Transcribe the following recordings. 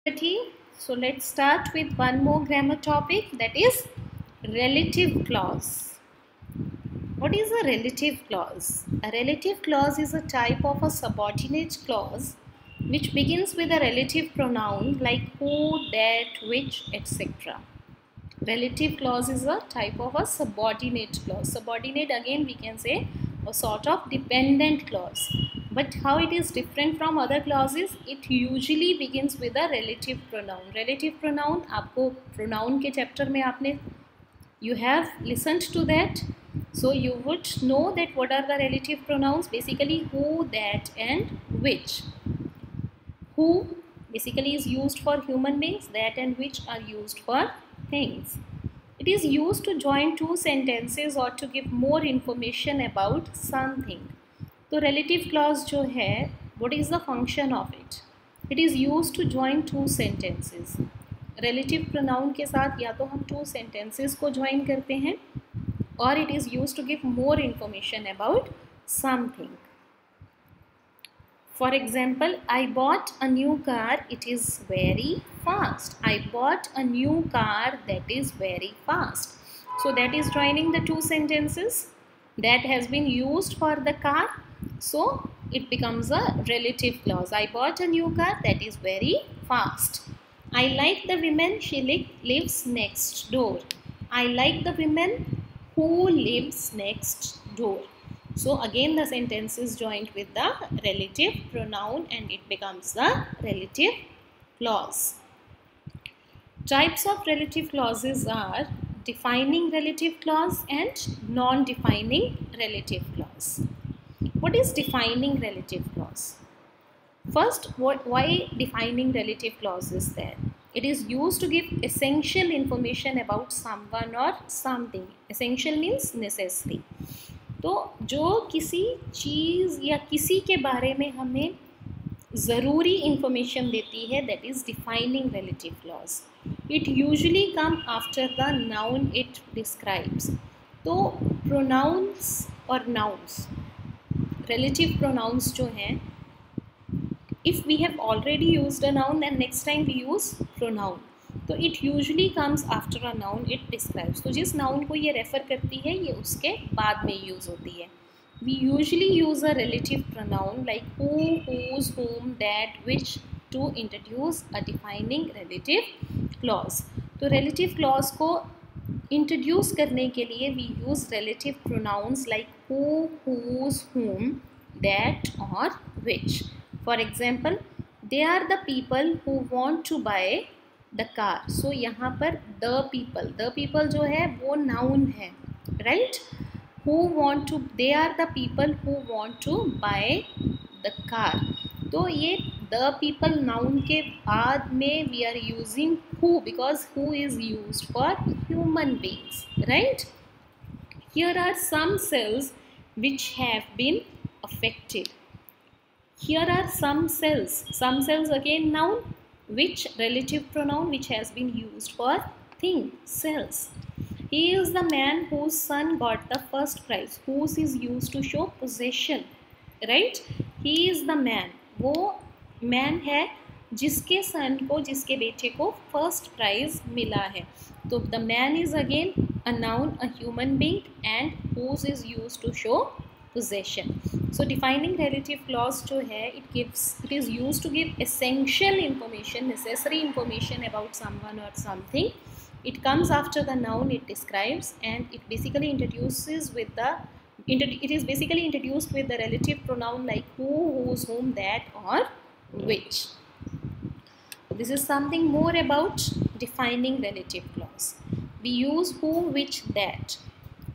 So let's start with one more grammar topic, that is relative clause. What is a relative clause? A relative clause is a type of a subordinate clause which begins with a relative pronoun like who, that, which, etc. Relative clause is a type of a subordinate clause. Subordinate, again we can say a sort of dependent clause. But how it is different from other clauses? It usually begins with a relative pronoun. Relative pronoun, आपको pronoun के chapter में आपने you have listened to that, so you would know that what are the relative pronouns. Basically who, that and which. Who basically is used for human beings, that and which are used for things. It is used to join two sentences or to give more information about something. तो relative clause जो है, what is the function of it? It is used to join two sentences. Relative pronoun के साथ या तो हम two sentences को join करते हैं और it is used to give more information about something. For example, I bought a new car, it is very fast. I bought a new car, that is very fast. So that is joining the two sentences. That has been used for the car, so it becomes a relative clause. I bought a new car, that is very fast. I like the woman, she lives next door. I like the woman who lives next door. So again the sentence is joined with the relative pronoun and it becomes the relative clause. Types of relative clauses are defining relative clause and non-defining relative clause. What is defining relative clause? First, why defining relative clause is there? It is used to give essential information about someone or something. Essential means necessary. तो जो किसी चीज़ या किसी के बारे में हमें ज़रूरी इंफॉर्मेशन देती है, that is defining relative clause. It usually come after the noun it describes. तो प्रोनाउंस और नाउन्स, रिलेटिव प्रोनाउंस जो हैं, if we have already used a noun then next time we use pronoun. तो it usually comes after a noun it describes. तो जिस noun को ये refer करती है ये उसके बाद में use होती है. We usually use a relative pronoun like who, whose, whom, that, which to introduce a defining relative clause. तो relative clause को introduce करने के लिए we use relative pronouns like who, whose, whom, that और which. For example, they are the people who want to buy the car. So यहाँ पर the people जो है वो noun है, right? Who want to, they are the people who want to buy the car. तो ये the people noun के बाद में we are using who because who is used for human beings, right? Here are some cells which have been affected. Here are some cells. Some cells again noun. Which relative pronoun which has been used for thing, cells. He is the man whose son got the first prize. Whose is used to show possession, right? He is the man. वो man है जिसके son को, जिसके बेटे को first prize मिला है. तो the man is again a noun, a human being, and whose is used to show possession. So defining relative clause जो है, it is used to give essential information, necessary information about someone or something. It comes after the noun it describes and it basically introduces with the it is basically introduced with the relative pronoun like who, whose, whom, that or which. This is something more about defining relative clause. We use who, which, that.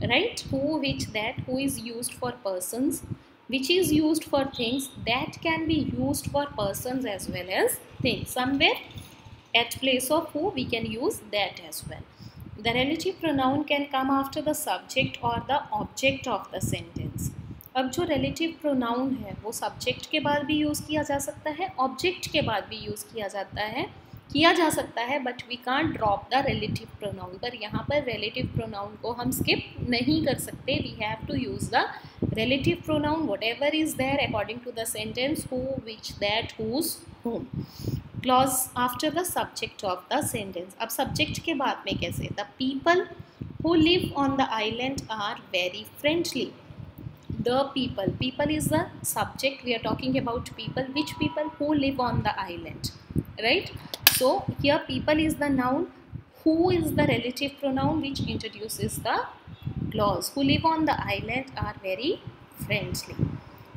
Right? Who, which, that. Who is used for persons, which is used for things, that can be used for persons as well as things. Somewhere at place of who we can use that as well. The relative pronoun can come after the subject or the object of the sentence. अब जो relative pronoun है वो subject के बाद भी use किया जा सकता है, object के बाद भी use किया जा सकता है, but we can't drop the relative pronoun. पर यहाँ पर relative pronoun को हम skip नहीं कर सकते. We have to use the relative pronoun whatever is there according to the sentence, who, which, that, whose, whom. Clause after the subject of the sentence. अब subject के बाद में कैसे, the people who live on the island are very friendly. The people is the subject. We are talking about people. Which people? Who live on the island, right? So here people is the noun, who is the relative pronoun which introduces the clause. Who live on the island are very friendly.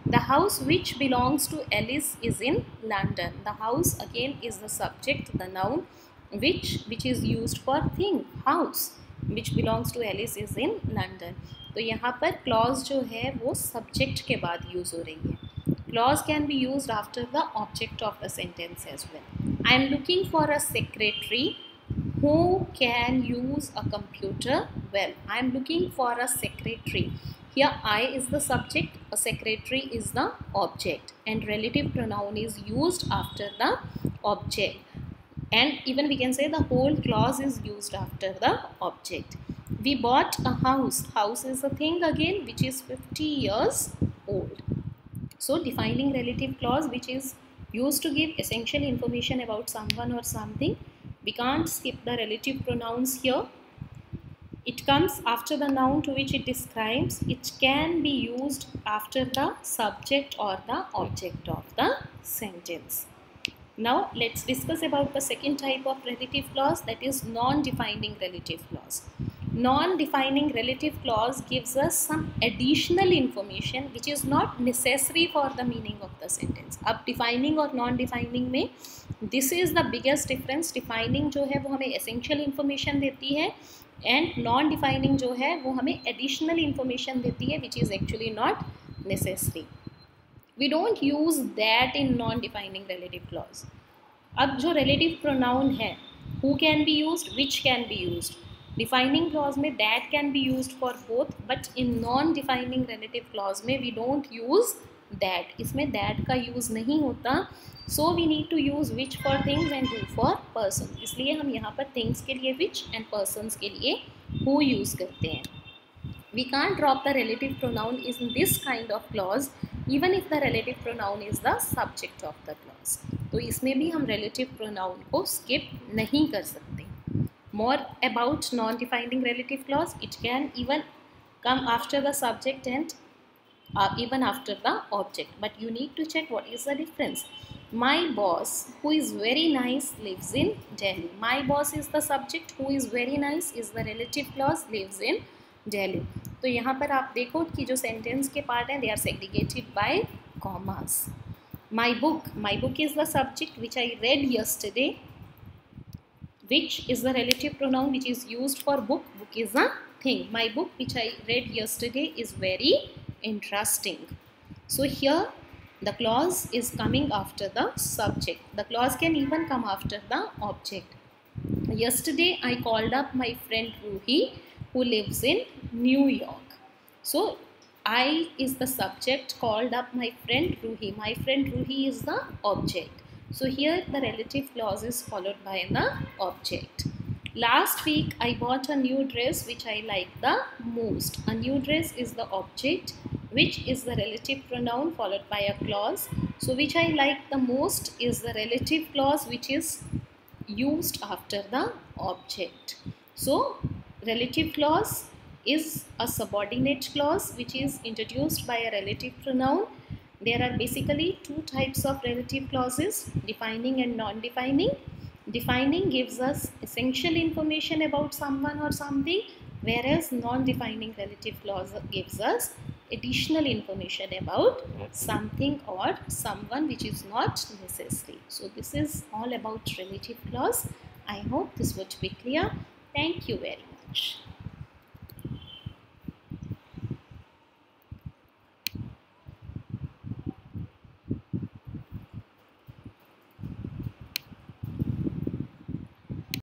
The house which belongs to Alice is in London. The house again is the subject, the noun which is used for thing, house which belongs to Alice is in London. तो यहाँ पर clause जो है वो subject के बाद use हो रही है. Clause can be used after the object of the sentence as well. I am looking for a secretary who can use a computer well. I am looking for a secretary. Here I is the subject, a secretary is the object, and relative pronoun is used after the object, and even we can say the whole clause is used after the object. We bought a house. House is a thing again which is 50 years old. So defining relative clause which is used to give essential information about someone or something. We can't skip the relative pronouns here. It comes after the noun to which it describes. It can be used after the subject or the object of the sentence. Now let's discuss about the second type of relative clause, that is non-defining relative clause. Non-defining relative clause gives us some additional information which is not necessary for the meaning of the sentence. अब defining और non-defining में this is the biggest difference. Defining जो है वो हमें essential information देती है, and non-defining जो है वो हमें additional information देती है which is actually not necessary. We don't use that in non-defining relative clause. अब जो relative pronoun है, who can be used, which can be used. Defining clause में that can be used for both, but in non-defining relative clause में we don't use that. इसमें that का use नहीं होता. So we need to use which for things and who for persons. इसलिए हम यहाँ पर things के लिए which and persons के लिए who use करते हैं. We can't drop the relative pronoun in this kind of clause even if the relative pronoun is the subject of the clause. तो इसमें भी हम relative pronoun को skip नहीं कर सकते. More about non-defining relative clause. It can even come after the subject and even after the object, but you need to check what is the difference. My boss, who is very nice, lives in Delhi. My boss is the subject, who is very nice is the relative clause, lives in Delhi. तो यहाँ पर आप देखो कि जो sentence के part हैं they are segregated by commas. My book is the subject which I read yesterday. Which is the relative pronoun which is used for book. Book is a thing. My book which I read yesterday is very interesting. So here the clause is coming after the subject. The clause can even come after the object. Yesterday I called up my friend Ruhi who lives in New York. So I is the subject, called up my friend Ruhi. My friend Ruhi is the object. So here the relative clause is followed by the object. Last week I bought a new dress which I like the most. A new dress is the object, which is the relative pronoun followed by a clause. So which I like the most is the relative clause which is used after the object. So relative clause is a subordinate clause which is introduced by a relative pronoun. There are basically two types of relative clauses, defining and non-defining. Defining gives us essential information about someone or something, whereas non-defining relative clause gives us additional information about something or someone which is not necessary. So this is all about relative clause. I hope this would be clear. Thank you very much.